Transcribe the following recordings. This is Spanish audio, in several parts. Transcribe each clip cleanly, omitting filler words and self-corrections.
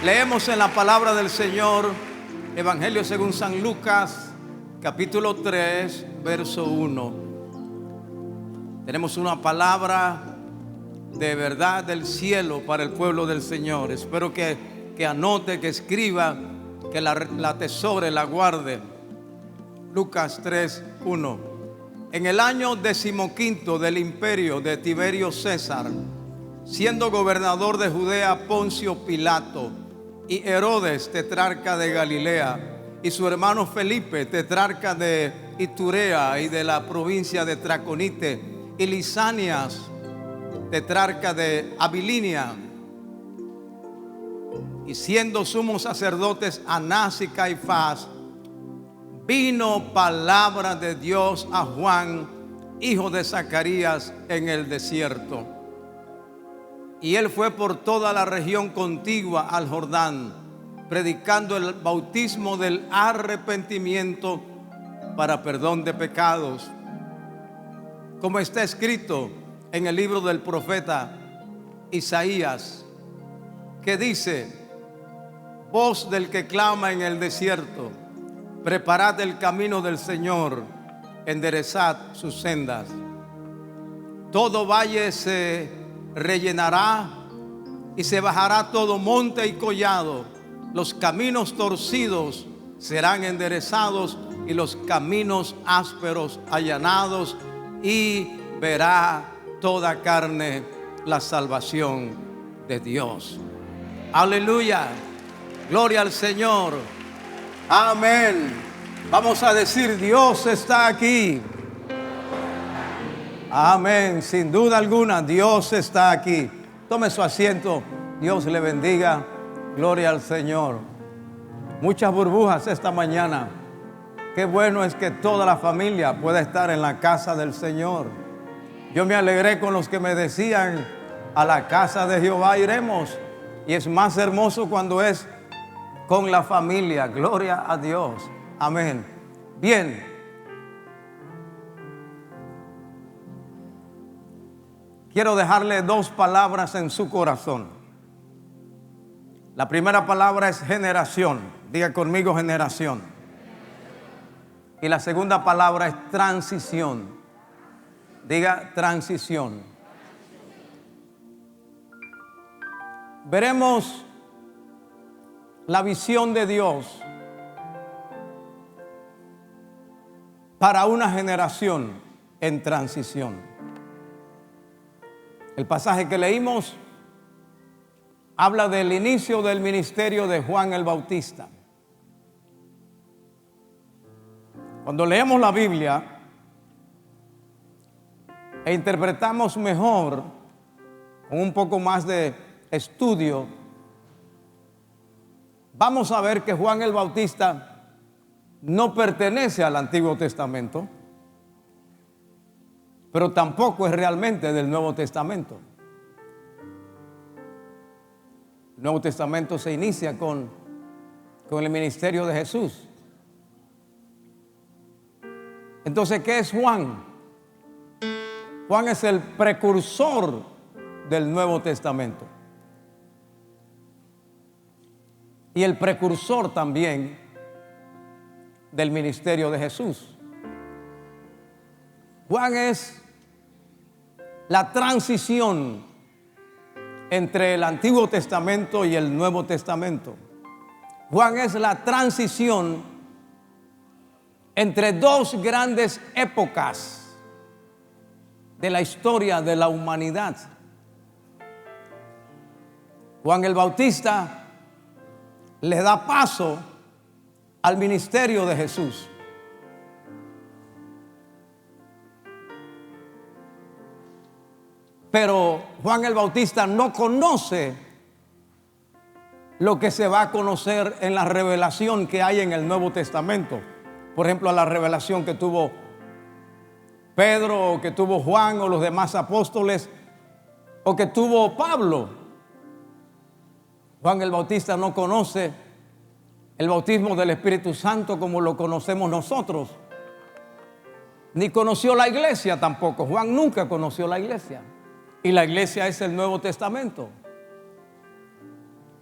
Leemos en la palabra del Señor, Evangelio según San Lucas, capítulo 3, verso 1. Tenemos una palabra de verdad del cielo para el pueblo del Señor. Espero que anote, que escriba, que la atesore, la guarde. Lucas 3, 1. En el año 15 del imperio de Tiberio César, siendo gobernador de Judea Poncio Pilato y Herodes, tetrarca de Galilea, y su hermano Felipe, tetrarca de Iturea y de la provincia de Traconite, y Lisanias, tetrarca de Abilinia, y siendo sumos sacerdotes Anás y Caifás, vino palabra de Dios a Juan, hijo de Zacarías, en el desierto. Y él fue por toda la región contigua al Jordán, predicando el bautismo del arrepentimiento para perdón de pecados, como está escrito en el libro del profeta Isaías, que dice: voz del que clama en el desierto, preparad el camino del Señor, enderezad sus sendas. Todo valle se rellenará y se bajará todo monte y collado. Los caminos torcidos serán enderezados y los caminos ásperos allanados, y verá toda carne la salvación de Dios. Aleluya, gloria al Señor. Amén. Vamos a decir: Dios está aquí. Amén, sin duda alguna, Dios está aquí. Tome su asiento, Dios le bendiga, gloria al Señor. Muchas burbujas esta mañana. Qué bueno es que toda la familia pueda estar en la casa del Señor. Yo me alegré con los que me decían: a la casa de Jehová iremos. Y es más hermoso cuando es con la familia. Gloria a Dios. Amén. Bien. Quiero dejarle dos palabras en su corazón. La primera palabra es generación. Diga conmigo: generación. Y la segunda palabra es transición. Diga: transición. Veremos la visión de Dios para una generación en transición. El pasaje que leímos habla del inicio del ministerio de Juan el Bautista. Cuando leemos la Biblia e interpretamos mejor, con un poco más de estudio, vamos a ver que Juan el Bautista no pertenece al Antiguo Testamento, pero tampoco es realmente del Nuevo Testamento. El Nuevo Testamento se inicia con el ministerio de Jesús. Entonces, ¿qué es Juan? Juan es el precursor del Nuevo Testamento y el precursor también del ministerio de Jesús. Juan es la transición entre el Antiguo Testamento y el Nuevo Testamento. Juan es la transición entre dos grandes épocas de la historia de la humanidad. Juan el Bautista le da paso al ministerio de Jesús. Pero Juan el Bautista no conoce lo que se va a conocer en la revelación que hay en el Nuevo Testamento. Por ejemplo, la revelación que tuvo Pedro, o que tuvo Juan, o los demás apóstoles, o que tuvo Pablo. Juan el Bautista no conoce el bautismo del Espíritu Santo como lo conocemos nosotros. Ni conoció la iglesia tampoco. Juan nunca conoció la iglesia. Y la iglesia es el Nuevo Testamento.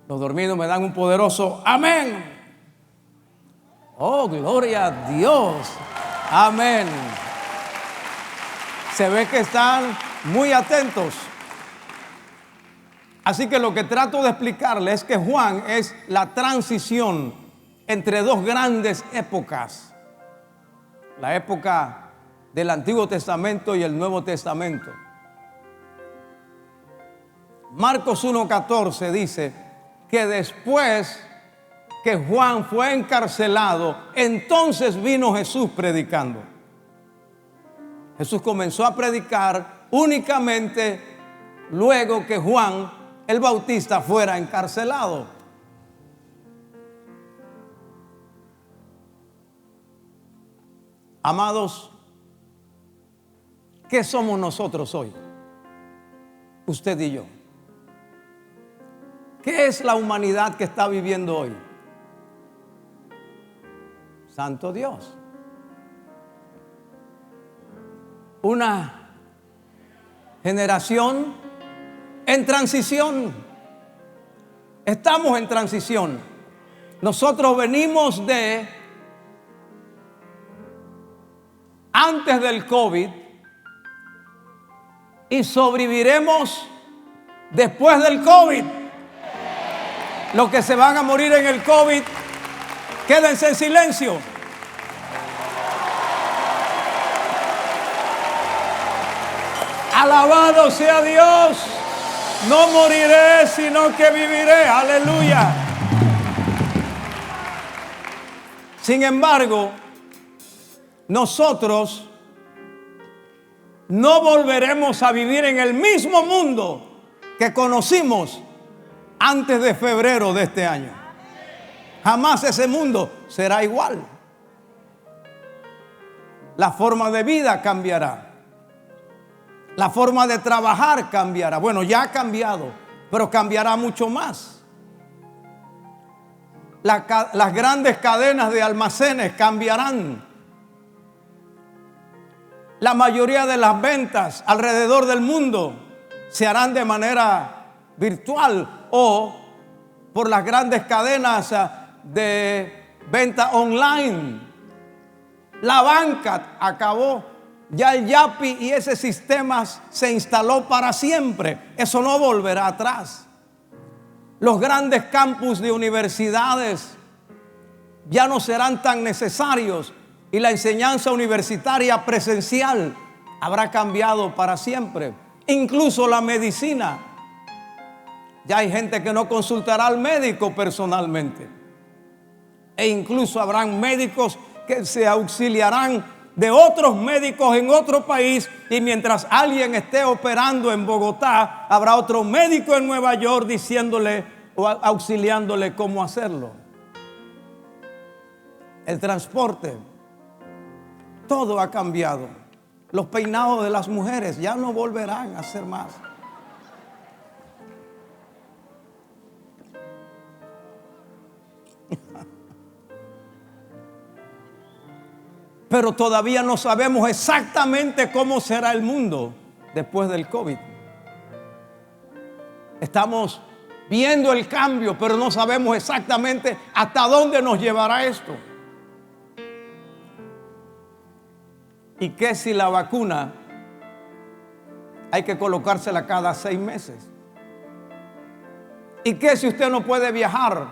Los dormidos me dan un poderoso amén. Oh, gloria a Dios. Amén. Se ve que están muy atentos. Así que lo que trato de explicarles es que Juan es la transición entre dos grandes épocas. La época del Antiguo Testamento y el Nuevo Testamento. Marcos 1:14 dice que después que Juan fue encarcelado, entonces vino Jesús predicando. Jesús comenzó a predicar únicamente luego que Juan el Bautista fuera encarcelado. Amados, ¿qué somos nosotros hoy? Usted y yo. ¿Qué es la humanidad que está viviendo hoy? Santo Dios. Una generación en transición. Estamos en transición. Nosotros venimos de antes del COVID y sobreviviremos después del COVID. Los que se van a morir en el COVID, quédense en silencio. Alabado sea Dios. No moriré, sino que viviré. Aleluya. Sin embargo, nosotros no volveremos a vivir en el mismo mundo que conocimos antes de febrero de este año. Jamás ese mundo será igual. La forma de vida cambiará. La forma de trabajar cambiará. Bueno, ya ha cambiado, pero cambiará mucho más. Las grandes cadenas de almacenes cambiarán. La mayoría de las ventas alrededor del mundo se harán de manera virtual o por las grandes cadenas de venta online. La banca acabó. Ya el Yapi y ese sistema se instaló para siempre. Eso no volverá atrás. Los grandes campus de universidades ya no serán tan necesarios y la enseñanza universitaria presencial habrá cambiado para siempre. Incluso la medicina. Ya hay gente que no consultará al médico personalmente. E incluso habrán médicos que se auxiliarán de otros médicos en otro país, y mientras alguien esté operando en Bogotá, habrá otro médico en Nueva York diciéndole o auxiliándole cómo hacerlo. El transporte, todo ha cambiado. Los peinados de las mujeres ya no volverán a ser más. Pero todavía no sabemos exactamente cómo será el mundo después del COVID. Estamos viendo el cambio, pero no sabemos exactamente hasta dónde nos llevará esto. ¿Y qué si la vacuna hay que colocársela cada 6 meses? ¿Y qué si usted no puede viajar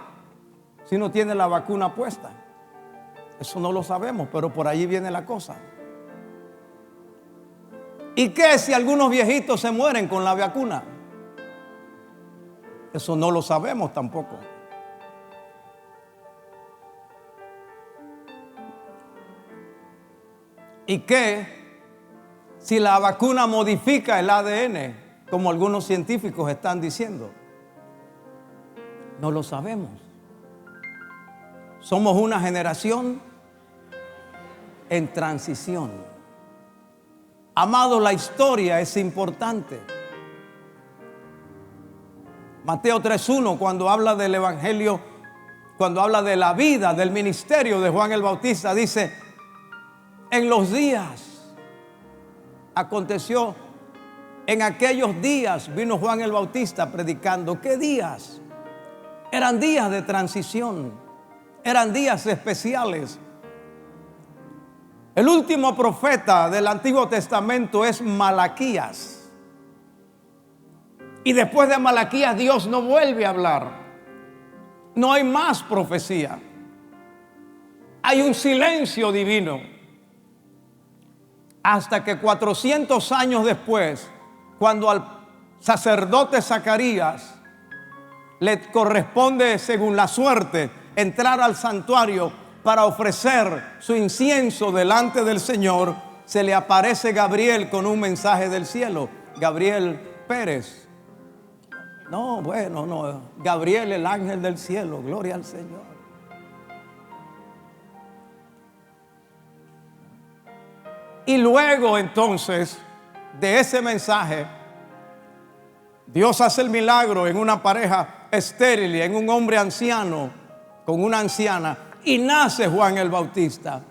si no tiene la vacuna puesta? Eso no lo sabemos, pero por ahí viene la cosa. ¿Y qué si algunos viejitos se mueren con la vacuna? Eso no lo sabemos tampoco. ¿Y qué si la vacuna modifica el ADN, como algunos científicos están diciendo? No lo sabemos. Somos una generación en transición. Amados, la historia es importante. Mateo 3:1, cuando habla del evangelio, cuando habla de la vida, del ministerio de Juan el Bautista, dice: en los días aconteció, en aquellos días vino Juan el Bautista predicando. ¿Qué días? Eran días de transición, eran días especiales. El último profeta del Antiguo Testamento es Malaquías. Y después de Malaquías Dios no vuelve a hablar. No hay más profecía. Hay un silencio divino. Hasta que 400 años después, cuando al sacerdote Zacarías le corresponde, según la suerte, entrar al santuario para ofrecer su incienso delante del Señor, se le aparece Gabriel con un mensaje del cielo. Gabriel Pérez. No, bueno, no. Gabriel, el ángel del cielo. Gloria al Señor. Y luego entonces de ese mensaje, Dios hace el milagro en una pareja estéril y en un hombre anciano con una anciana, y nace Juan el Bautista.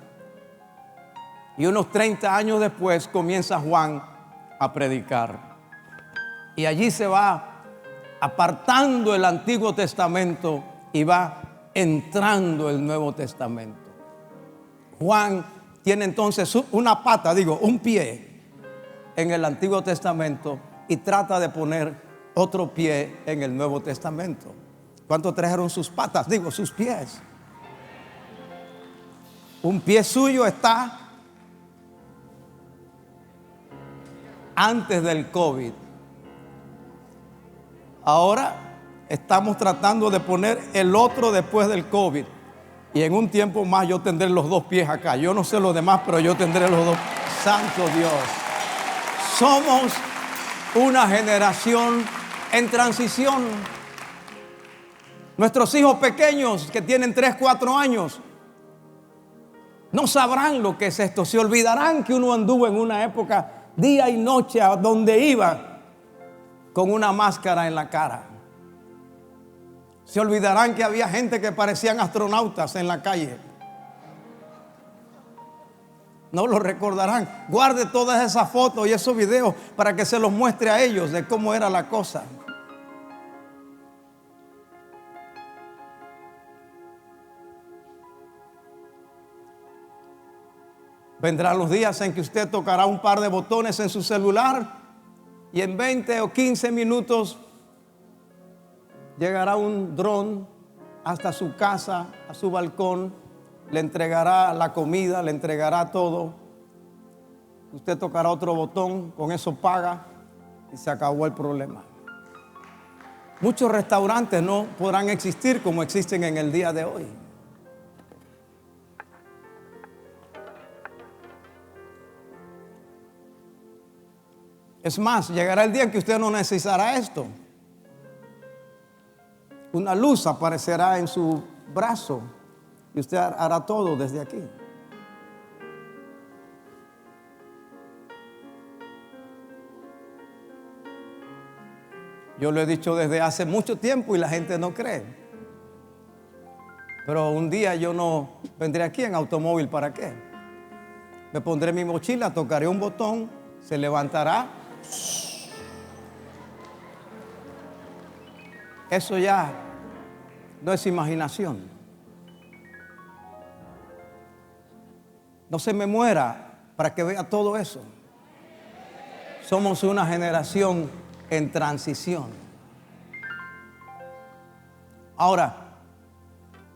Y unos 30 años después comienza Juan a predicar. Y allí se va apartando el Antiguo Testamento y va entrando el Nuevo Testamento. Juan tiene entonces un pie en el Antiguo Testamento y trata de poner otro pie en el Nuevo Testamento. ¿Cuántos trajeron sus patas? Sus pies. Un pie suyo está antes del COVID. Ahora estamos tratando de poner el otro después del COVID. Y en un tiempo más yo tendré los dos pies acá. Yo no sé los demás, pero yo tendré los dos. Santo Dios. Somos una generación en transición. Nuestros hijos pequeños que tienen 3, 4 años no sabrán lo que es esto. Se olvidarán que uno anduvo en una época día y noche a donde iba con una máscara en la cara. Se olvidarán que había gente que parecían astronautas en la calle. No lo recordarán. Guarde todas esas fotos y esos videos para que se los muestre a ellos de cómo era la cosa. Vendrán los días en que usted tocará un par de botones en su celular y en 20 o 15 minutos llegará un dron hasta su casa, a su balcón, le entregará la comida, le entregará todo. Usted tocará otro botón, con eso paga y se acabó el problema. Muchos restaurantes no podrán existir como existen en el día de hoy. Es más, llegará el día en que usted no necesitará esto. Una luz aparecerá en su brazo y usted hará todo desde aquí. Yo lo he dicho desde hace mucho tiempo y la gente no cree. Pero un día yo no vendré aquí en automóvil. ¿Para qué? Me pondré mi mochila, tocaré un botón, se levantará. Eso ya no es imaginación. No se me muera para que vea todo eso. Somos una generación en transición. Ahora,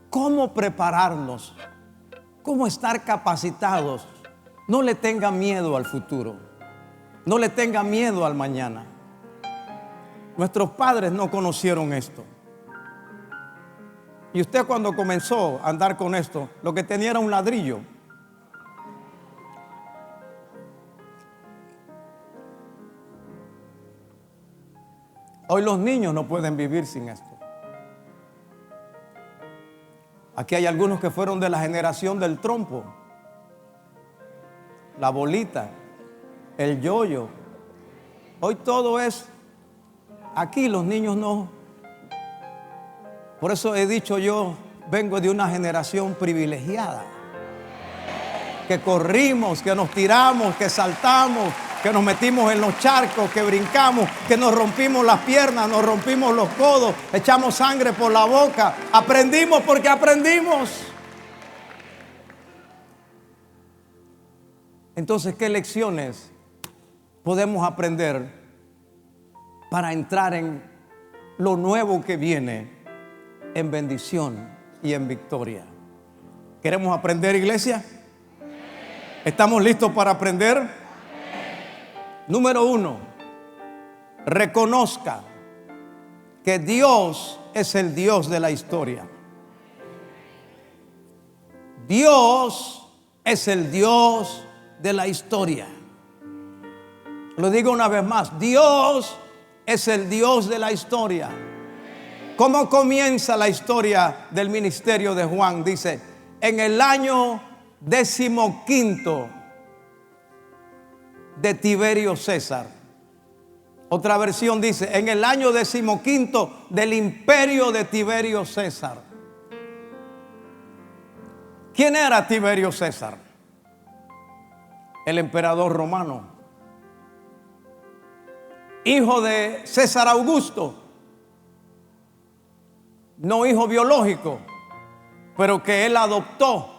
¿cómo prepararnos? ¿Cómo estar capacitados? No le tenga miedo al futuro. No le tenga miedo al mañana. Nuestros padres no conocieron esto. Y usted cuando comenzó a andar con esto, lo que tenía era un ladrillo. Hoy los niños no pueden vivir sin esto. Aquí hay algunos que fueron de la generación del trompo, la bolita, el yoyo. Hoy todo es aquí, los niños no. Por eso he dicho, yo vengo de una generación privilegiada, que corrimos, que nos tiramos, que saltamos, que nos metimos en los charcos, que brincamos, que nos rompimos las piernas, nos rompimos los codos, echamos sangre por la boca. Aprendimos porque aprendimos. Entonces, ¿qué lecciones podemos aprender para entrar en lo nuevo que viene en bendición y en victoria? ¿Queremos aprender, iglesia? ¿Estamos listos para aprender? Número 1, reconozca que Dios es el Dios de la historia. Dios es el Dios de la historia. Lo digo una vez más, Dios es el Dios de la historia. ¿Cómo comienza la historia del ministerio de Juan? Dice, en el año 15 de Tiberio César. Otra versión dice, en el año 15 del imperio de Tiberio César. ¿Quién era Tiberio César? El emperador romano, hijo de César Augusto, no hijo biológico, pero que él adoptó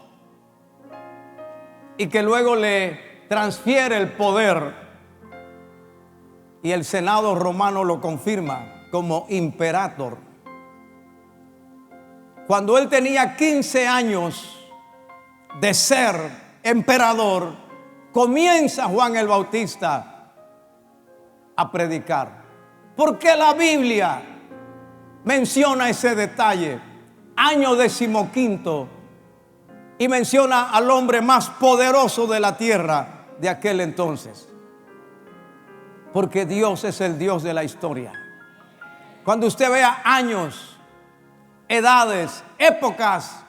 y que luego le transfiere el poder, y el Senado romano lo confirma como imperator. Cuando él tenía 15 años de ser emperador, comienza Juan el Bautista a predicar. ¿Por qué la Biblia menciona ese detalle? Año 15, y menciona al hombre más poderoso de la tierra de aquel entonces. Porque Dios es el Dios de la historia. Cuando usted vea años, edades, épocas,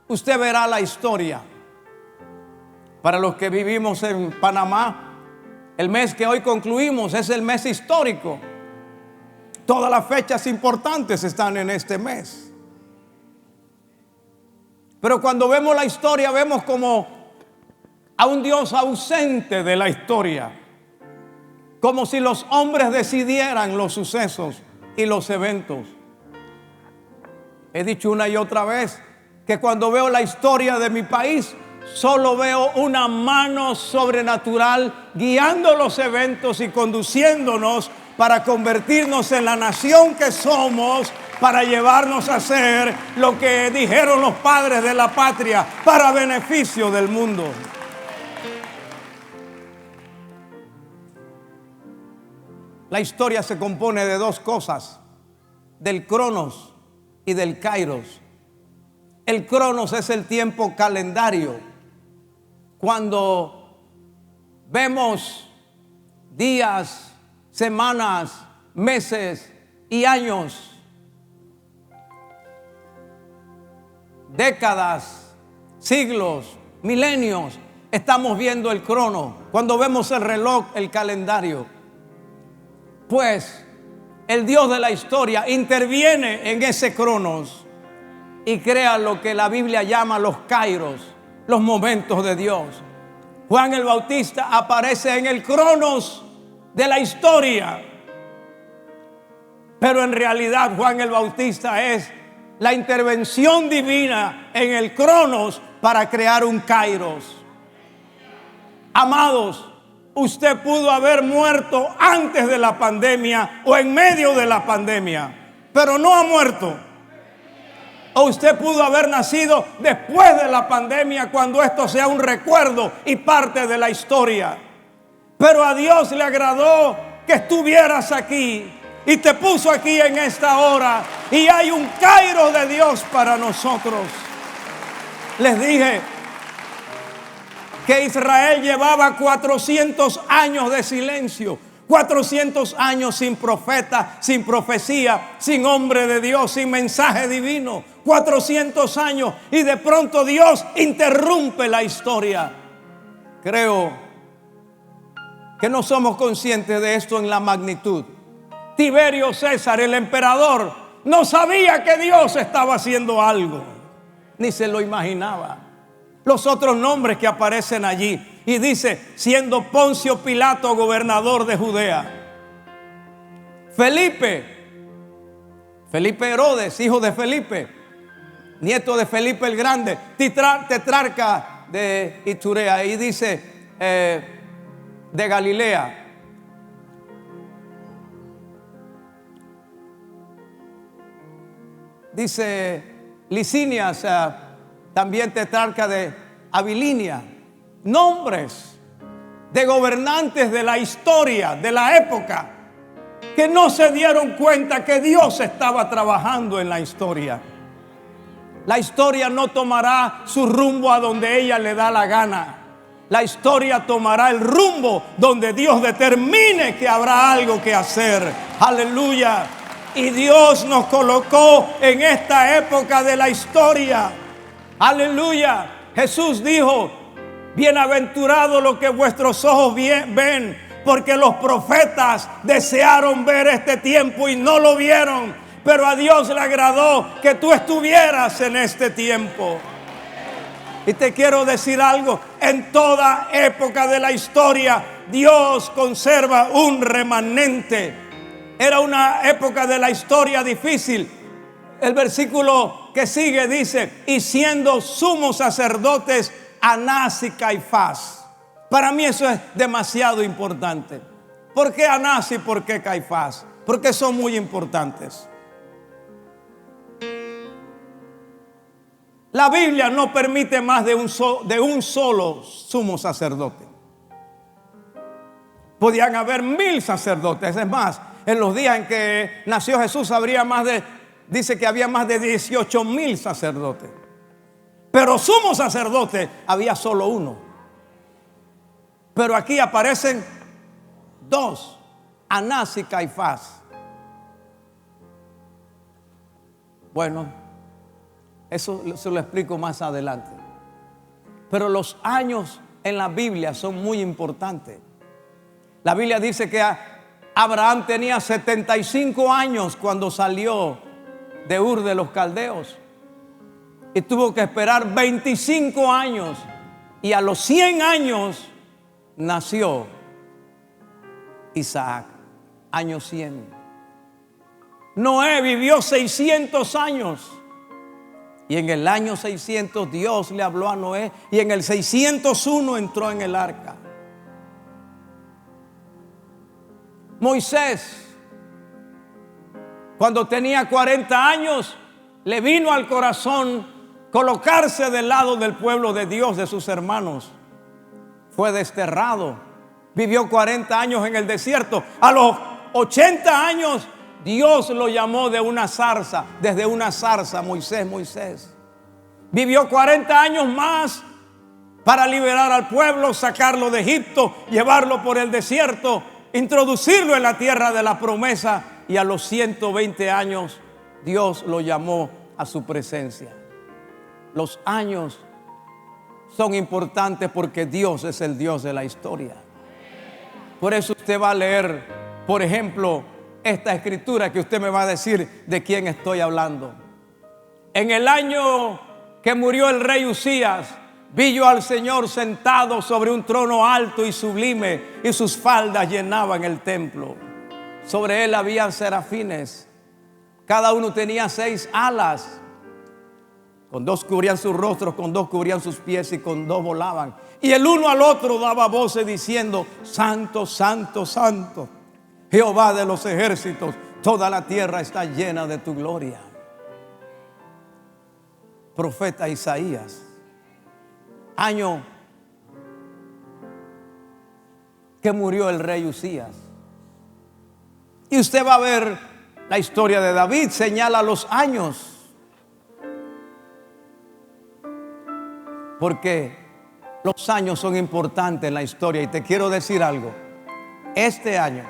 usted verá la historia. Para los que vivimos en Panamá, el mes que hoy concluimos es el mes histórico. Todas las fechas importantes están en este mes. Pero cuando vemos la historia, vemos como a un Dios ausente de la historia. Como si los hombres decidieran los sucesos y los eventos. He dicho una y otra vez que cuando veo la historia de mi país, solo veo una mano sobrenatural guiando los eventos y conduciéndonos para convertirnos en la nación que somos, para llevarnos a ser lo que dijeron los padres de la patria, para beneficio del mundo. La historia se compone de dos cosas, del Cronos y del Kairos. El Cronos es el tiempo calendario. Cuando vemos días, semanas, meses y años, décadas, siglos, milenios, estamos viendo el crono. Cuando vemos el reloj, el calendario, pues el Dios de la historia interviene en ese cronos y crea lo que la Biblia llama los kairos, los momentos de Dios. Juan el Bautista aparece en el cronos de la historia, pero en realidad Juan el Bautista es la intervención divina en el cronos para crear un kairos. Amados, usted pudo haber muerto antes de la pandemia o en medio de la pandemia, pero no ha muerto. O usted pudo haber nacido después de la pandemia, cuando esto sea un recuerdo y parte de la historia. Pero a Dios le agradó que estuvieras aquí y te puso aquí en esta hora, y hay un kairos de Dios para nosotros. Les dije que Israel llevaba 400 años de silencio, 400 años sin profeta, sin profecía, sin hombre de Dios, sin mensaje divino, 400 años, y de pronto Dios interrumpe la historia. Creo que no somos conscientes de esto en la magnitud. Tiberio César, el emperador, no sabía que Dios estaba haciendo algo, ni se lo imaginaba. Los otros nombres que aparecen allí, Y dice, siendo Poncio Pilato gobernador de Judea. Felipe Herodes, hijo de Felipe, nieto de Felipe el Grande, tetrarca de Iturea. Y dice, de Galilea. Dice Licinias, también tetrarca de Abilinia. Nombres de gobernantes de la historia, de la época, que no se dieron cuenta que Dios estaba trabajando en la historia. La historia no tomará su rumbo a donde ella le da la gana. La historia tomará el rumbo donde Dios determine que habrá algo que hacer. Aleluya. Y Dios nos colocó en esta época de la historia. Aleluya. Jesús dijo, bienaventurado lo que vuestros ojos ven, porque los profetas desearon ver este tiempo y no lo vieron, pero a Dios le agradó que tú estuvieras en este tiempo. Y te quiero decir algo, en toda época de la historia Dios conserva un remanente. Era una época de la historia difícil. El versículo que sigue dice, y siendo sumos sacerdotes Anás y Caifás. Para mí eso es demasiado importante. ¿Por qué Anás y por qué Caifás? Porque son muy importantes. La Biblia no permite más de un solo sumo sacerdote. Podían haber 1000 sacerdotes. Es más, en los días en que nació Jesús dice que había más de 18,000 sacerdotes. Pero sumo sacerdote había solo uno. Pero aquí aparecen 2, Anás y Caifás. Bueno, eso se lo explico más adelante. Pero los años en la Biblia son muy importantes. La Biblia dice que Abraham tenía 75 años cuando salió de Ur de los Caldeos. Y tuvo que esperar 25 años. Y a los 100 años nació Isaac. Año 100. Noé vivió 600 años. Y en el año 600 Dios le habló a Noé. Y en el 601 entró en el arca. Moisés, cuando tenía 40 años, le vino al corazón colocarse del lado del pueblo de Dios, de sus hermanos. Fue desterrado. Vivió 40 años en el desierto. A los 80 años Dios lo llamó de una zarza, desde una zarza, Moisés. Vivió 40 años más para liberar al pueblo, sacarlo de Egipto, llevarlo por el desierto, introducirlo en la tierra de la promesa. Y a los 120 años Dios lo llamó a su presencia. Los años son importantes porque Dios es el Dios de la historia. Por eso usted va a leer, por ejemplo, esta escritura que usted me va a decir de quién estoy hablando. En el año que murió el rey Usías, vi yo al Señor sentado sobre un trono alto y sublime, y sus faldas llenaban el templo. Sobre él habían serafines. Cada uno tenía 6 alas. Con 2 cubrían sus rostros, con 2 cubrían sus pies y con 2 volaban. Y el uno al otro daba voces diciendo: Santo, santo, santo, Jehová de los ejércitos, toda la tierra está llena de tu gloria. Profeta Isaías, año que murió el rey Usías. Y usted va a ver la historia de David, señala los años. Porque los años son importantes en la historia. Y te quiero decir algo. Este año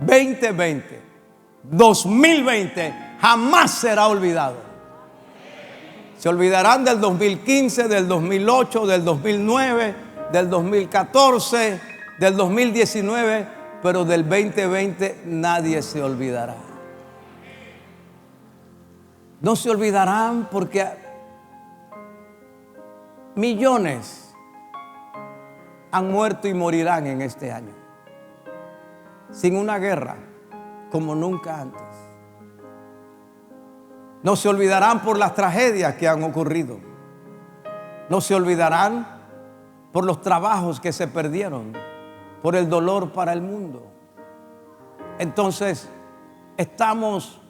2020 jamás será olvidado. Se olvidarán del 2015, del 2008, del 2009, del 2014, del 2019, pero del 2020 nadie se olvidará. No se olvidarán porque millones han muerto y morirán en este año, sin una guerra como nunca antes. No se olvidarán por las tragedias que han ocurrido. No se olvidarán por los trabajos que se perdieron, por el dolor para el mundo. Entonces, estamos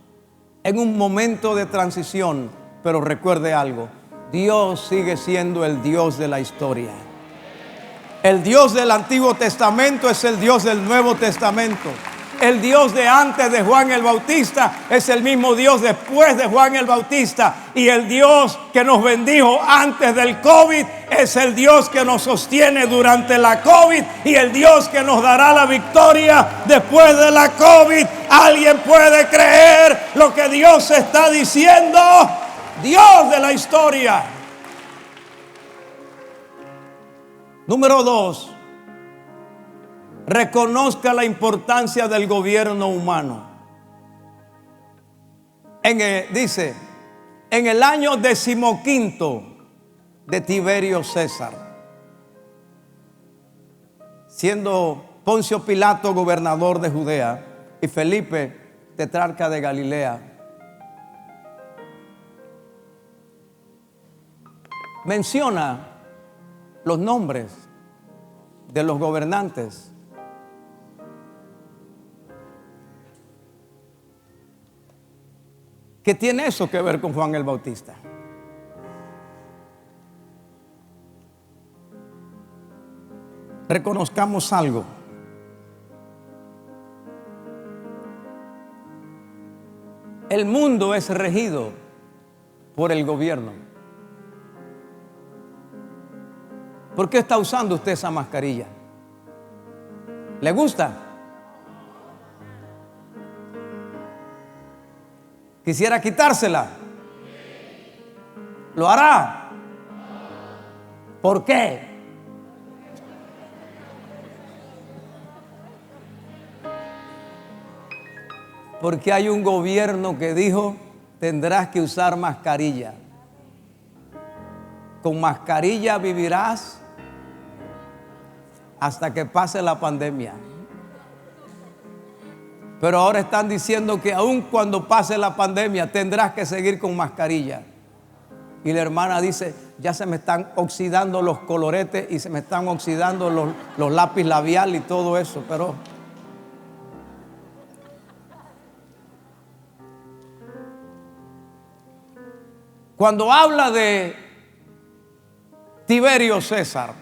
en un momento de transición, pero recuerde algo: Dios sigue siendo el Dios de la historia. El Dios del Antiguo Testamento es el Dios del Nuevo Testamento. El Dios de antes de Juan el Bautista es el mismo Dios después de Juan el Bautista. Y el Dios que nos bendijo antes del COVID es el Dios que nos sostiene durante la COVID y el Dios que nos dará la victoria después de la COVID. ¿Alguien puede creer lo que Dios está diciendo? Dios de la historia. Número 2. Reconozca la importancia del gobierno humano. Dice, en el año 15 de Tiberio César, siendo Poncio Pilato gobernador de Judea y Felipe tetrarca de Galilea, menciona los nombres de los gobernantes. ¿Qué tiene eso que ver con Juan el Bautista? Reconozcamos algo. El mundo es regido por el gobierno. ¿Por qué está usando usted esa mascarilla? ¿Le gusta? ¿Quisiera quitársela? ¿Lo hará? ¿Por qué? Porque hay un gobierno que dijo: tendrás que usar mascarilla. Con mascarilla vivirás hasta que pase la pandemia. Pero ahora están diciendo que aun cuando pase la pandemia tendrás que seguir con mascarilla. Y la hermana dice: ya se me están oxidando los coloretes y se me están oxidando los lápiz labial y todo eso. Pero cuando habla de Tiberio César,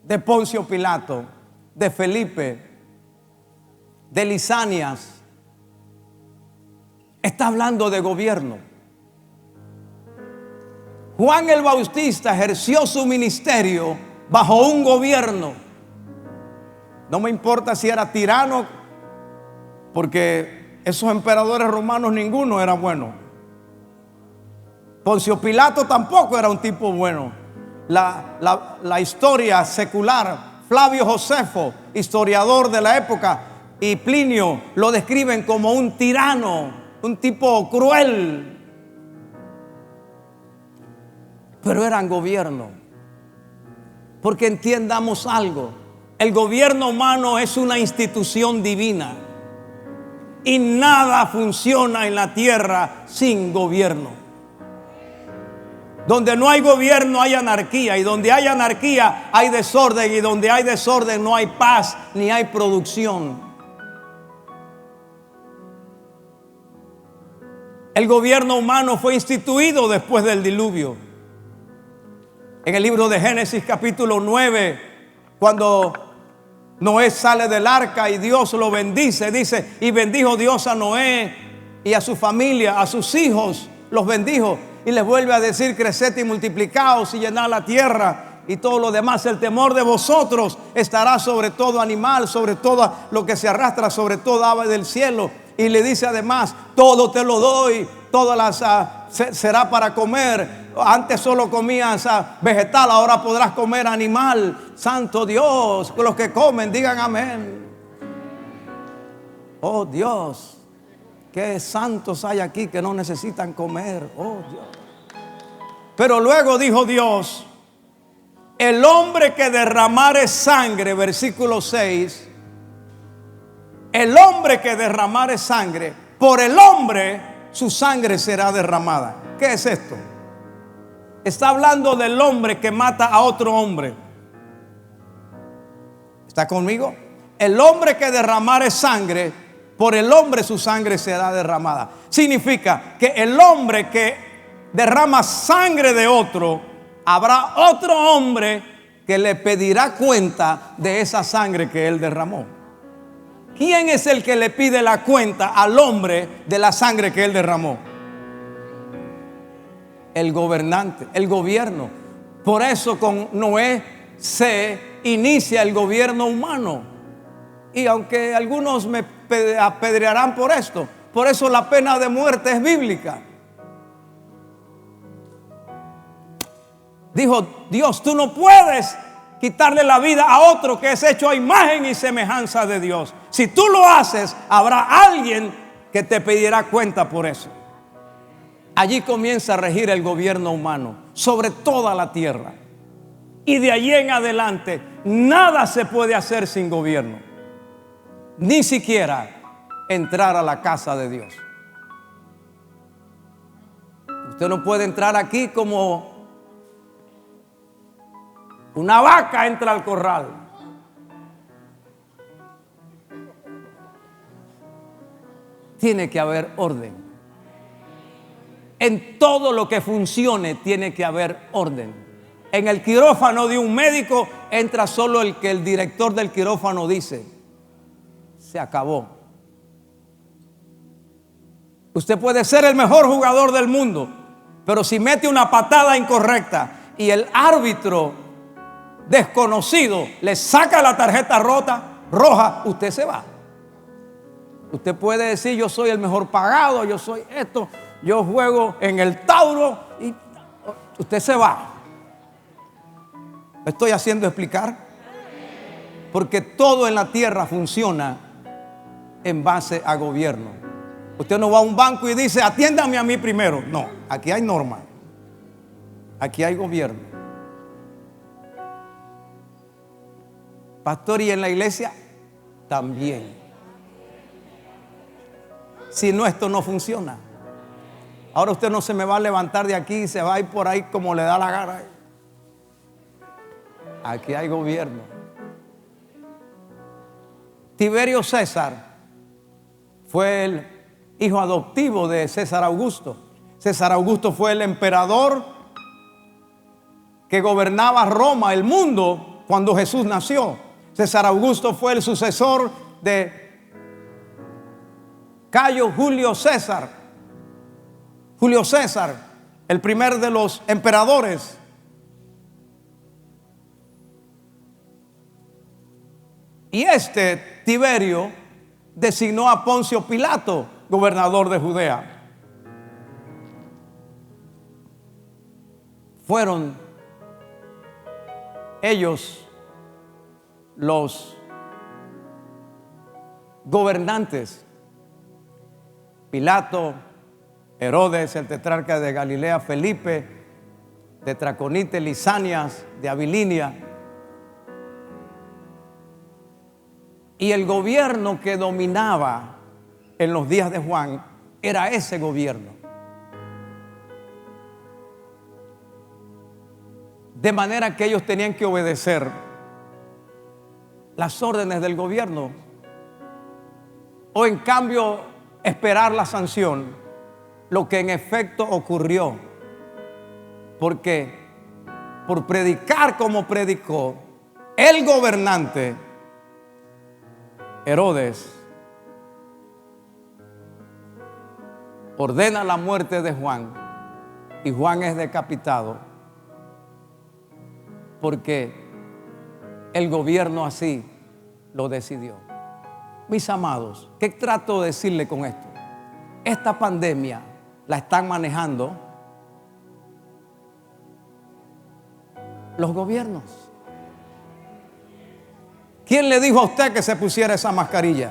de Poncio Pilato, de Felipe, de Lisanias, está hablando de gobierno. Juan el Bautista ejerció su ministerio bajo un gobierno. No me importa si era tirano, porque esos emperadores romanos ninguno era bueno. Poncio Pilato tampoco era un tipo bueno. La historia secular, Flavio Josefo, historiador de la época, y Plinio lo describen como un tirano, un tipo cruel. Pero eran gobierno. Porque entiendamos algo: el gobierno humano es una institución divina y nada funciona en la tierra sin gobierno. Donde no hay gobierno hay anarquía, y donde hay anarquía hay desorden, y donde hay desorden no hay paz ni hay producción. El gobierno humano fue instituido después del diluvio. En el libro de Génesis capítulo 9, cuando Noé sale del arca y Dios lo bendice, dice: y bendijo Dios a Noé y a su familia, a sus hijos, los bendijo. Y les vuelve a decir: creced y multiplicaos y llenad la tierra y todo lo demás. El temor de vosotros estará sobre todo animal, sobre todo lo que se arrastra, sobre toda ave del cielo. Y le dice además: todo te lo doy, todas las será para comer. Antes solo comías vegetal, ahora podrás comer animal. Santo Dios, los que comen digan amén. Oh Dios, qué santos hay aquí que no necesitan comer. Oh Dios. Pero luego dijo Dios: el hombre que derramare sangre, versículo 6, el hombre que derramare sangre, por el hombre su sangre será derramada. ¿Qué es esto? Está hablando del hombre que mata a otro hombre. ¿Está conmigo? El hombre que derramare sangre, por el hombre su sangre será derramada. Significa que el hombre que derrama sangre de otro, habrá otro hombre que le pedirá cuenta de esa sangre que él derramó. ¿Quién es el que le pide la cuenta al hombre de la sangre que él derramó? El gobernante, el gobierno. Por eso con Noé se inicia el gobierno humano. Y aunque algunos me apedrearán por esto, por eso la pena de muerte es bíblica. Dijo Dios, tú no puedes quitarle la vida a otro que es hecho a imagen y semejanza de Dios. Si tú lo haces, habrá alguien que te pedirá cuenta por eso. Allí comienza a regir el gobierno humano sobre toda la tierra. Y de allí en adelante, nada se puede hacer sin gobierno. Ni siquiera entrar a la casa de Dios. Usted no puede entrar aquí como una vaca entra al corral. Tiene que haber orden. En todo lo que funcione tiene que haber orden. En el quirófano de un médico entra solo el que el director del quirófano dice. Se acabó. Usted puede ser el mejor jugador del mundo, pero si mete una patada incorrecta y el árbitro desconocido le saca la tarjeta roja, usted se va. Usted puede decir, yo soy el mejor pagado, yo soy esto, yo juego en el Tauro, y usted se va. ¿Me estoy haciendo explicar? Porque todo en la tierra funciona en base a gobierno. Usted no va a un banco y dice, atiéndame a mí primero. No, aquí hay norma. Aquí hay gobierno. Pastor, ¿y en la iglesia? También. Si no, esto no funciona. Ahora usted no se me va a levantar de aquí y se va a ir por ahí como le da la gana. Aquí hay gobierno. Tiberio César fue el hijo adoptivo de César Augusto. César Augusto fue el emperador que gobernaba Roma, el mundo, cuando Jesús nació. César Augusto fue el sucesor de Cayo Julio César. Julio César, el primer de los emperadores. Y este Tiberio designó a Poncio Pilato gobernador de Judea. Fueron ellos los gobernantes. Pilato, Herodes, el tetrarca de Galilea, Felipe, de Traconite, Lisanias, de Abilinia. Y el gobierno que dominaba en los días de Juan era ese gobierno. De manera que ellos tenían que obedecer las órdenes del gobierno, o en cambio esperar la sanción, lo que en efecto ocurrió, porque por predicar como predicó el gobernante Herodes, ordena la muerte de Juan y Juan es decapitado porque el gobierno así lo decidió. Mis amados, ¿qué trato de decirle con esto? Esta pandemia la están manejando los gobiernos. ¿Quién le dijo a usted que se pusiera esa mascarilla?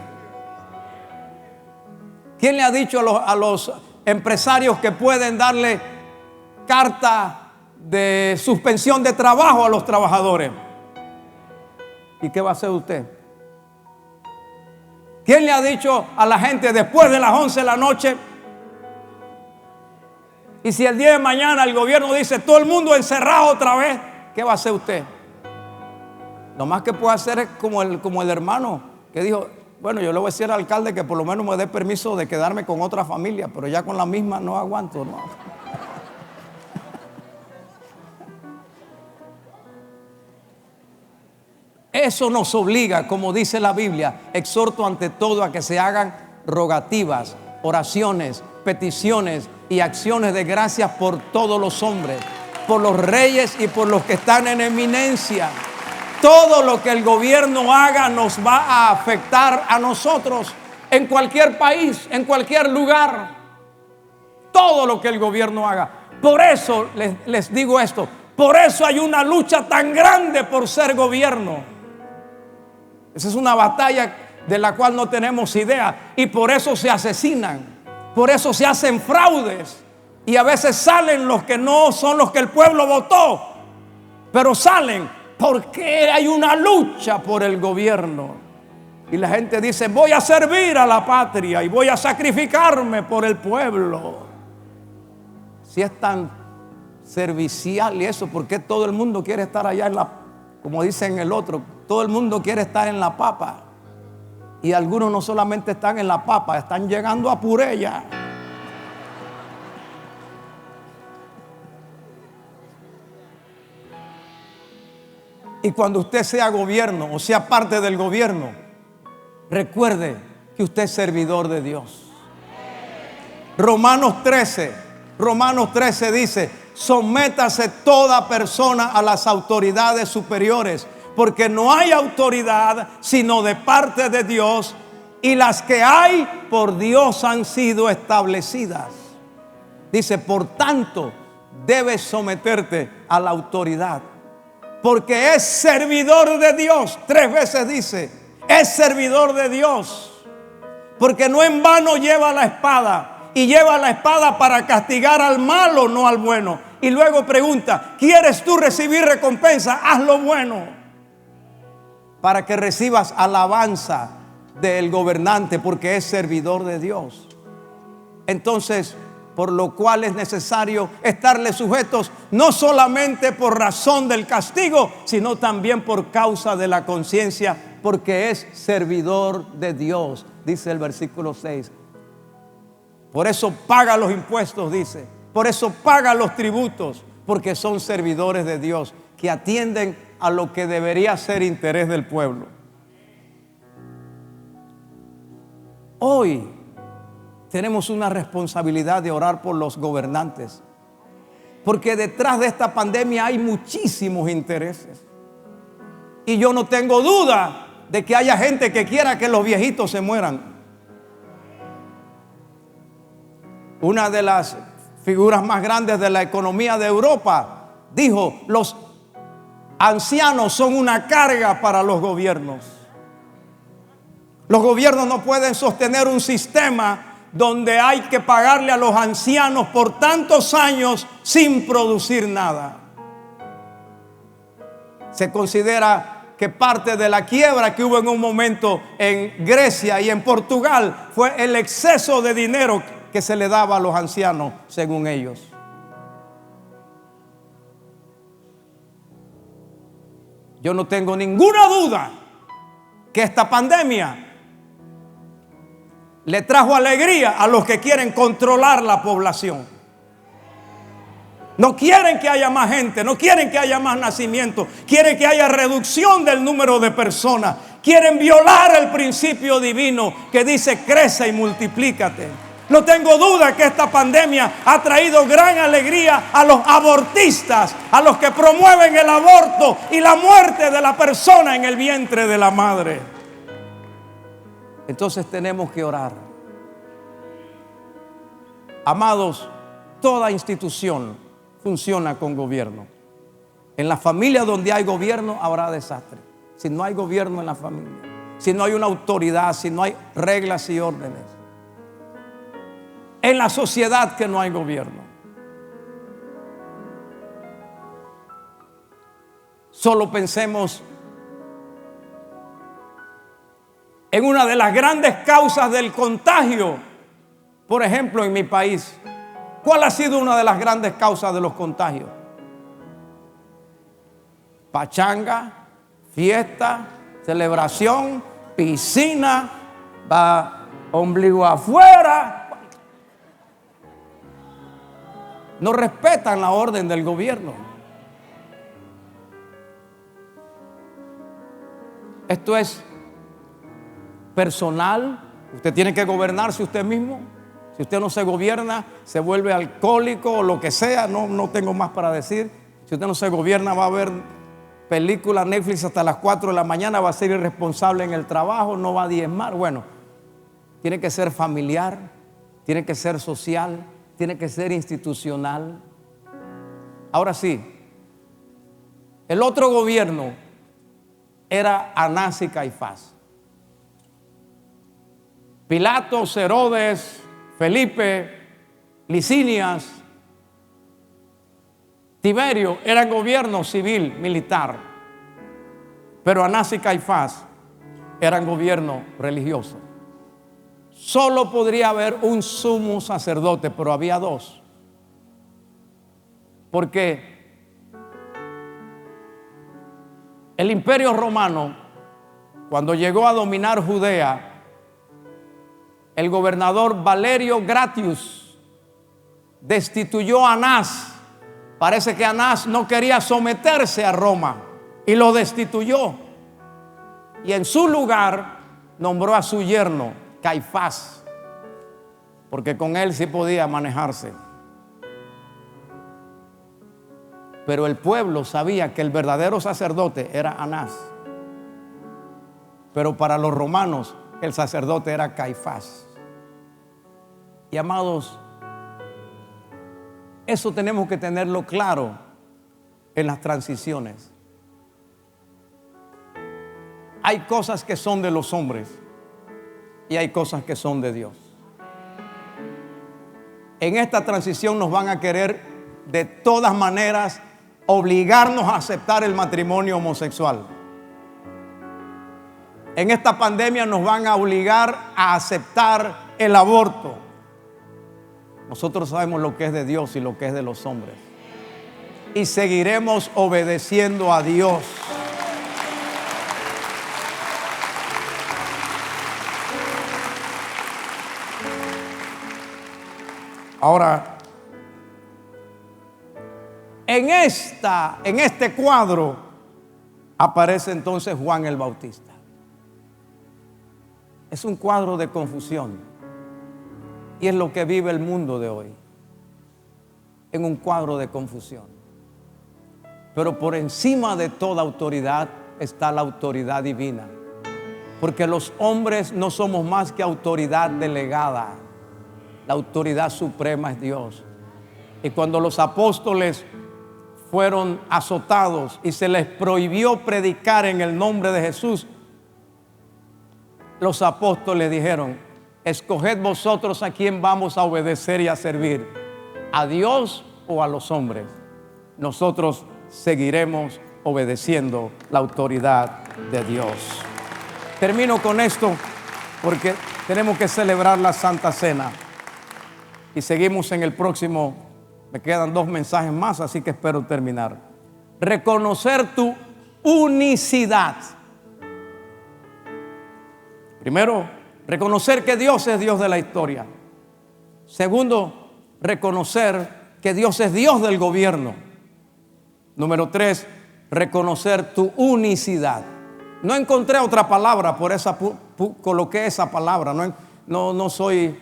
¿Quién le ha dicho a los empresarios que pueden darle carta de suspensión de trabajo a los trabajadores. ¿Y qué va a hacer usted? ¿Quién le ha dicho a la gente después de las 11 de la noche? Y si el día de mañana el gobierno dice todo el mundo encerrado otra vez, ¿qué va a hacer usted? Lo más que puede hacer es como el hermano que dijo: bueno, yo le voy a decir al alcalde que por lo menos me dé permiso de quedarme con otra familia, pero ya con la misma no aguanto, ¿no? Eso nos obliga, como dice la Biblia: exhorto ante todo a que se hagan rogativas, oraciones, peticiones y acciones de gracias por todos los hombres, por los reyes y por los que están en eminencia. Todo lo que el gobierno haga nos va a afectar a nosotros, en cualquier país, en cualquier lugar. Todo lo que el gobierno haga. Por eso les digo esto: por eso hay una lucha tan grande por ser gobierno. Esa es una batalla de la cual no tenemos idea, y por eso se asesinan, por eso se hacen fraudes, y a veces salen los que no son los que el pueblo votó, pero salen porque hay una lucha por el gobierno. Y la gente dice: voy a servir a la patria y voy a sacrificarme por el pueblo. Si es tan servicial y eso, ¿por qué todo el mundo quiere estar allá en la, como dicen el otro, todo el mundo quiere estar en la papa? Y algunos no solamente están en la papa, están llegando a Purella. Y cuando usted sea gobierno o sea parte del gobierno, recuerde que usted es servidor de Dios. Romanos 13 dice: sométase toda persona a las autoridades superiores, porque no hay autoridad sino de parte de Dios, y las que hay por Dios han sido establecidas. Dice: por tanto, debes someterte a la autoridad, porque es servidor de Dios. 3 veces dice: es servidor de Dios. Porque no en vano lleva la espada, y lleva la espada para castigar al malo, no al bueno. Y luego pregunta: ¿quieres tú recibir recompensa? Haz lo bueno, para que recibas alabanza del gobernante, porque es servidor de Dios. Entonces, por lo cual es necesario estarle sujetos, no solamente por razón del castigo, sino también por causa de la conciencia, porque es servidor de Dios, dice el versículo 6. Por eso paga los impuestos, dice. Por eso paga los tributos, porque son servidores de Dios, que atienden a lo que debería ser interés del pueblo. Hoy tenemos una responsabilidad de orar por los gobernantes, porque detrás de esta pandemia hay muchísimos intereses. Y yo no tengo duda de que haya gente que quiera que los viejitos se mueran. Una de las figuras más grandes de la economía de Europa dijo: los ancianos son una carga para los gobiernos. Los gobiernos no pueden sostener un sistema donde hay que pagarle a los ancianos por tantos años sin producir nada. Se considera que parte de la quiebra que hubo en un momento en Grecia y en Portugal fue el exceso de dinero que se le daba a los ancianos, según ellos. Yo no tengo ninguna duda que esta pandemia le trajo alegría a los que quieren controlar la población. No quieren que haya más gente, no quieren que haya más nacimiento, quieren que haya reducción del número de personas, quieren violar el principio divino que dice: crece y multiplícate. No tengo duda que esta pandemia ha traído gran alegría a los abortistas, a los que promueven el aborto y la muerte de la persona en el vientre de la madre. Entonces tenemos que orar. Amados, toda institución funciona con gobierno. En la familia donde hay gobierno habrá desastre. Si no hay gobierno en la familia, si no hay una autoridad, si no hay reglas y órdenes. En la sociedad que no hay gobierno. Solo pensemos en una de las grandes causas del contagio. Por ejemplo, en mi país, ¿cuál ha sido una de las grandes causas de los contagios? Pachanga, fiesta, celebración, piscina, va ombligo afuera. No respetan la orden del gobierno. Esto es personal. Usted tiene que gobernarse usted mismo. Si usted no se gobierna, se vuelve alcohólico o lo que sea. No tengo más para decir. Si usted no se gobierna, va a ver películas Netflix hasta las 4 de la mañana, va a ser irresponsable en el trabajo, no va a diezmar. Bueno, tiene que ser familiar, tiene que ser social, tiene que ser institucional. Ahora sí, el otro gobierno era Anás y Caifás. Pilato, Herodes, Felipe, Licinias, Tiberio eran gobierno civil, militar, pero Anás y Caifás eran gobierno religioso. Solo podría haber un sumo sacerdote, pero había dos. Porque el Imperio Romano, cuando llegó a dominar Judea, el gobernador Valerio Gratius destituyó a Anás. Parece que Anás no quería someterse a Roma y lo destituyó. Y en su lugar nombró a su yerno, Caifás, porque con él sí podía manejarse. Pero el pueblo sabía que el verdadero sacerdote era Anás. Pero para los romanos el sacerdote era Caifás. Y amados, eso tenemos que tenerlo claro en las transiciones. Hay cosas que son de los hombres y hay cosas que son de Dios. En esta transición nos van a querer de todas maneras obligarnos a aceptar el matrimonio homosexual. En esta pandemia nos van a obligar a aceptar el aborto. Nosotros sabemos lo que es de Dios y lo que es de los hombres. Y seguiremos obedeciendo a Dios. Ahora, en este cuadro aparece entonces Juan el Bautista. Es un cuadro de confusión. Y es lo que vive el mundo de hoy, en un cuadro de confusión. Pero por encima de toda autoridad está la autoridad divina. Porque los hombres no somos más que autoridad delegada. La autoridad suprema es Dios. Y cuando los apóstoles fueron azotados y se les prohibió predicar en el nombre de Jesús, los apóstoles dijeron: escoged vosotros a quién vamos a obedecer y a servir, a Dios o a los hombres. Nosotros seguiremos obedeciendo la autoridad de Dios. Termino con esto porque tenemos que celebrar la Santa Cena y seguimos en el próximo. Me quedan 2 mensajes más, así que espero terminar. Reconocer tu unicidad. Primero, reconocer que Dios es Dios de la historia. Segundo, reconocer que Dios es Dios del gobierno. Número 3, reconocer tu unicidad. No encontré otra palabra, por esa coloqué esa palabra. No soy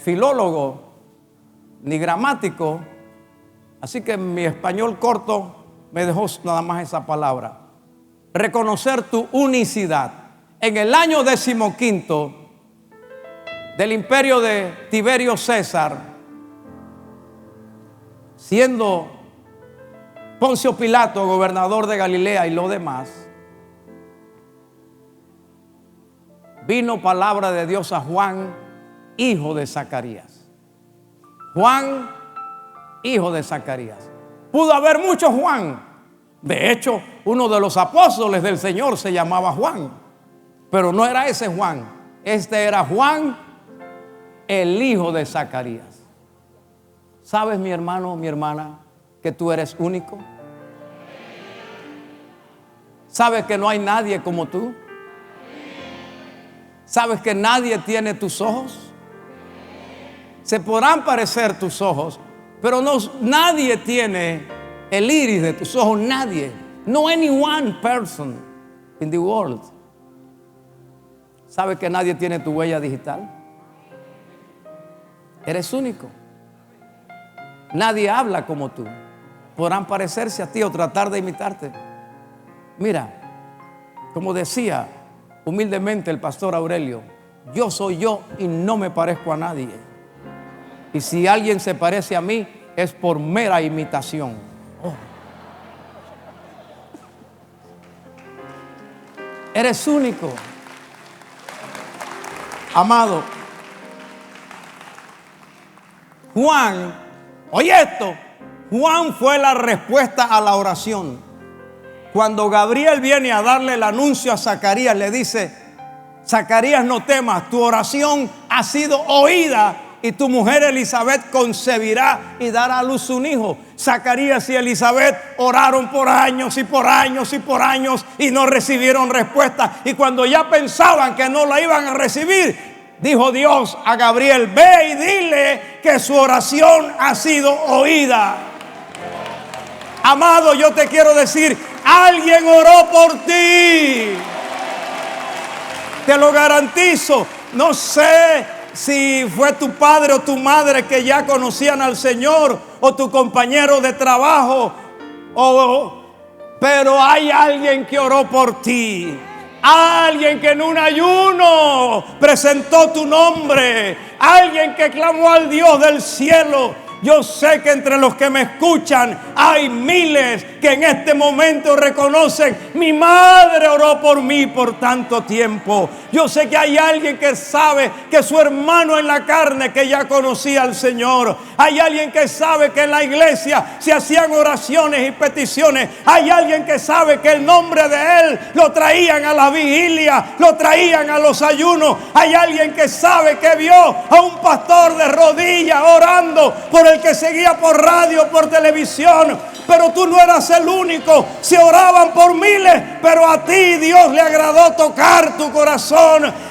filólogo ni gramático, así que mi español corto me dejó nada más esa palabra. Reconocer tu unicidad. En el año 15 del imperio de Tiberio César, siendo Poncio Pilato gobernador de Galilea y lo demás, vino palabra de Dios a Juan, hijo de Zacarías. Juan, hijo de Zacarías. Pudo haber muchos Juan, De hecho, uno de los apóstoles del Señor se llamaba Juan, pero no era ese Juan. Este era Juan, el hijo de Zacarías. ¿Sabes, mi hermano, mi hermana, que tú eres único? ¿Sabes que no hay nadie como tú? ¿Sabes que nadie tiene tus ojos? Se podrán parecer tus ojos, pero nadie tiene el iris de tus ojos. Nadie. No any one person in the world. ¿Sabes que nadie tiene tu huella digital? Eres único. Nadie habla como tú. Podrán parecerse a ti o tratar de imitarte. Mira, como decía humildemente el pastor Aurelio, yo soy yo y no me parezco a nadie. Y si alguien se parece a mí, es por mera imitación. Oh. Eres único. Amado, Juan, oye esto, Juan fue la respuesta a la oración. Cuando Gabriel viene a darle el anuncio a Zacarías, le dice: Zacarías, no temas, tu oración ha sido oída y tu mujer Elizabeth concebirá y dará a luz un hijo. Zacarías y Elizabeth oraron por años y por años y por años y no recibieron respuesta. Y cuando ya pensaban que no la iban a recibir, dijo Dios a Gabriel: ve y dile que su oración ha sido oída. Amado, yo te quiero decir, alguien oró por ti. Te lo garantizo. No sé si fue tu padre o tu madre que ya conocían al Señor, o tu compañero de trabajo, pero hay alguien que oró por ti. Alguien que en un ayuno presentó tu nombre. Alguien que clamó al Dios del cielo. Yo sé que entre los que me escuchan hay miles que en este momento reconocen: mi madre oró por mí por tanto tiempo. Yo sé que hay alguien que sabe que su hermano en la carne, que ya conocía al Señor. Hay alguien que sabe que en la iglesia se hacían oraciones y peticiones. Hay alguien que sabe que el nombre de él lo traían a la vigilia, lo traían a los ayunos. Hay alguien que sabe que vio a un pastor de rodillas orando por el que seguía por radio, por televisión. Pero tú no eras el único. Se oraban por miles, pero a ti Dios le agradó tocar tu corazón.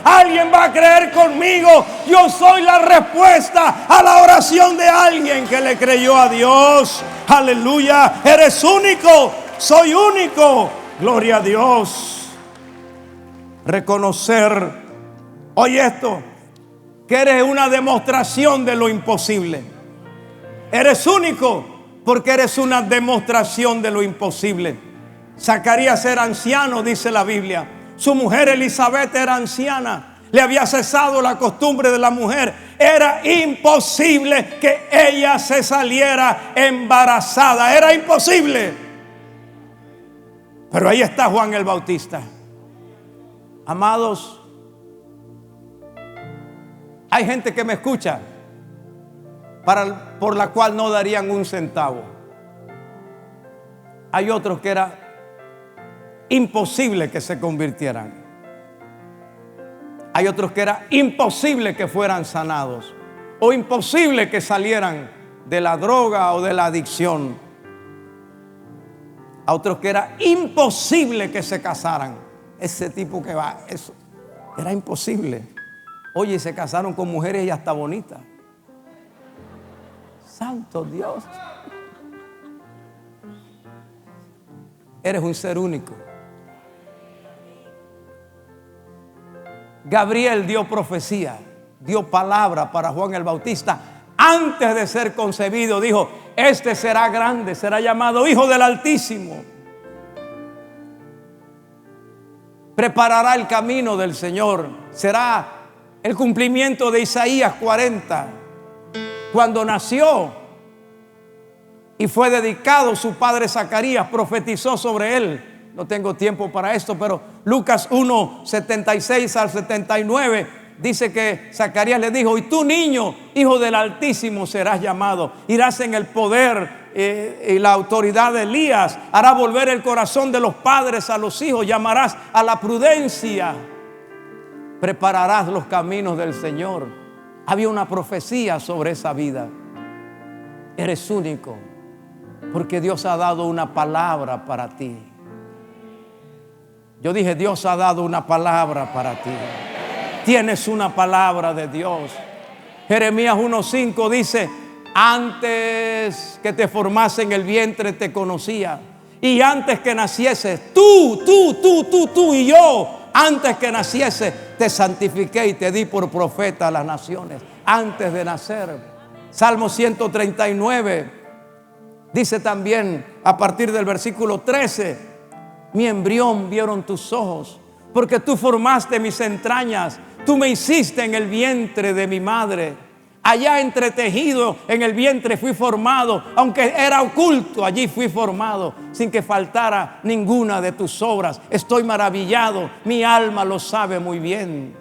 Alguien va a creer conmigo: yo soy la respuesta a la oración de alguien que le creyó a Dios. Aleluya. Eres único. Soy único. Gloria a Dios. Reconocer, oye esto, que eres una demostración de lo imposible. Eres único porque eres una demostración de lo imposible. Zacarías era anciano, dice la Biblia. Su mujer Elizabeth era anciana. Le había cesado la costumbre de la mujer. Era imposible que ella se saliera embarazada. Era imposible. Pero ahí está Juan el Bautista. Amados, hay gente que me escucha por la cual no darían un centavo. Hay otros que era imposible que se convirtieran. Hay otros que era imposible que fueran sanados, o imposible que salieran de la droga o de la adicción. A otros que era imposible que se casaran. Ese tipo que va, eso era imposible. Oye, se casaron con mujeres y hasta bonitas. Santo Dios. Eres un ser único. Gabriel dio profecía, dio palabra para Juan el Bautista. Antes de ser concebido dijo: este será grande, será llamado Hijo del Altísimo. Preparará el camino del Señor. Será el cumplimiento de Isaías 40. Cuando nació y fue dedicado, su padre Zacarías profetizó sobre él. No tengo tiempo para esto, pero Lucas 1, 76 al 79 dice que Zacarías le dijo: y tú, niño, hijo del Altísimo, serás llamado. Irás en el poder y la autoridad de Elías. Hará volver el corazón de los padres a los hijos. Llamarás a la prudencia. Prepararás los caminos del Señor. Había una profecía sobre esa vida. Eres único, porque Dios ha dado una palabra para ti. Yo dije, Dios ha dado una palabra para ti. Tienes una palabra de Dios. Jeremías 1:5 dice: antes que te formase en el vientre te conocía, y antes que nacieses, tú y yo, antes que naciese te santifiqué y te di por profeta a las naciones. Antes de nacer. Salmo 139 dice también, a partir del versículo 13: mi embrión vieron tus ojos, porque tú formaste mis entrañas. Tú me hiciste en el vientre de mi madre. Allá entretejido en el vientre fui formado. Aunque era oculto, allí fui formado, sin que faltara ninguna de tus obras. Estoy maravillado, mi alma lo sabe muy bien.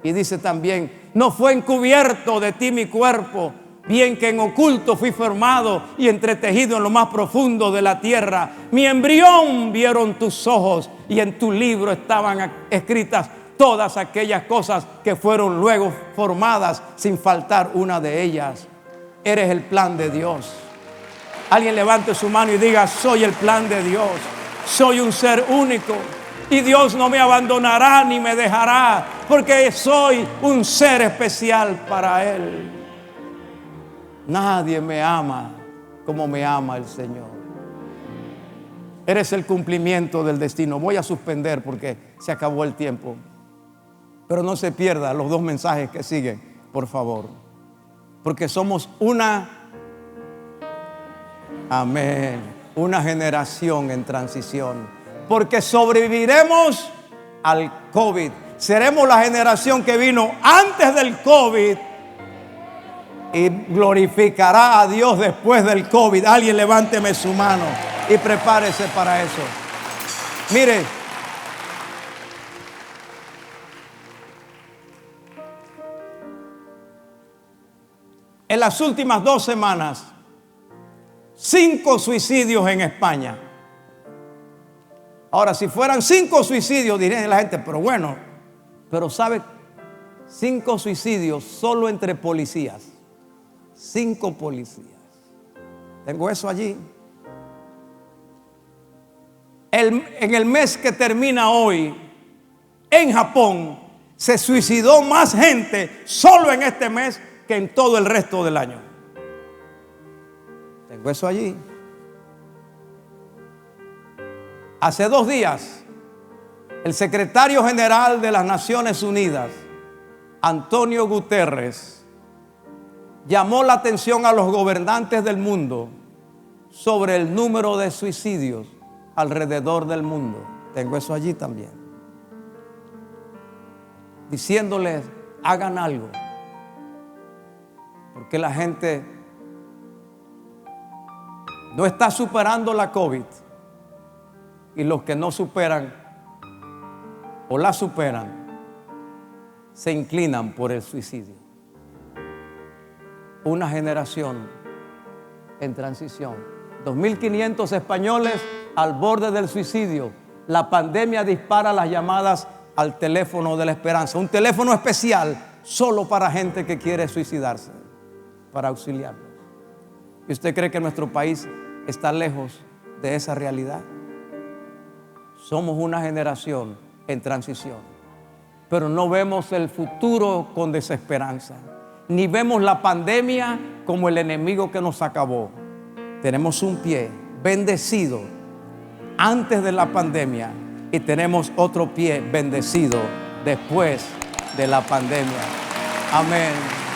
Y dice también: no fue encubierto de ti mi cuerpo, bien que en oculto fui formado y entretejido en lo más profundo de la tierra. Mi embrión vieron tus ojos, y en tu libro estaban escritas todas aquellas cosas que fueron luego formadas, sin faltar una de ellas. Eres el plan de Dios. Alguien levante su mano y diga: soy el plan de Dios. Soy un ser único, y Dios no me abandonará ni me dejará, porque soy un ser especial para Él. Nadie me ama como me ama el Señor. Eres el cumplimiento del destino. Voy a suspender porque se acabó el tiempo, pero no se pierda los 2 mensajes que siguen, por favor, porque somos una generación en transición, porque sobreviviremos al COVID. Seremos la generación que vino antes del COVID y glorificará a Dios después del COVID. Alguien levánteme su mano y prepárese para eso. Mire, en las últimas 2 semanas, 5 suicidios en España. Ahora, si fueran 5 suicidios, diría la gente, pero bueno, pero ¿sabe? 5 suicidios solo entre policías. 5 policías. Tengo eso allí. En el mes que termina hoy, en Japón, se suicidó más gente solo en este mes que en todo el resto del año. Tengo eso allí. Hace 2 días, el secretario general de las Naciones Unidas, Antonio Guterres, llamó la atención a los gobernantes del mundo sobre el número de suicidios alrededor del mundo. Tengo eso allí también. Diciéndoles: hagan algo, porque la gente no está superando la COVID, y los que no superan o la superan se inclinan por el suicidio. Una generación en transición. 2.500 españoles al borde del suicidio. La pandemia dispara las llamadas al teléfono de la esperanza. Un teléfono especial solo para gente que quiere suicidarse, para auxiliarlos. ¿Y usted cree que nuestro país está lejos de esa realidad? Somos una generación en transición, pero no vemos el futuro con desesperanza, ni vemos la pandemia como el enemigo que nos acabó. Tenemos un pie bendecido antes de la pandemia y tenemos otro pie bendecido después de la pandemia. Amén.